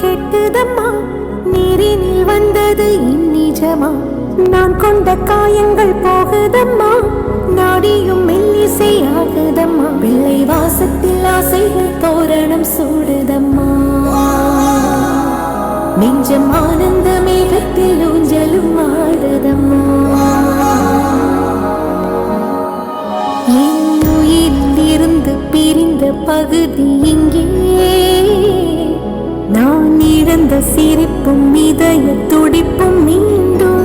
கெட்டுதம்மா, நீரினில் வந்தது இந்நிஜமா. நான் கொண்ட காயங்கள் போகுதம்மா, நாடியும் மெல்லிசை ஆகுதம்மா. பிள்ளை வாசத்தில் ஆசைகள் தோரணம் சூடுதம்மா. நெஞ்சம் ஆனந்த மேகத்தில் ஊஞ்சலும் ஆடுதம்மா. என் உயிரில் இருந்து பிரிந்த பகுதி இங்கே, நான் இழந்த சிரிப்பும் இதய துடிப்பும் மீண்டும்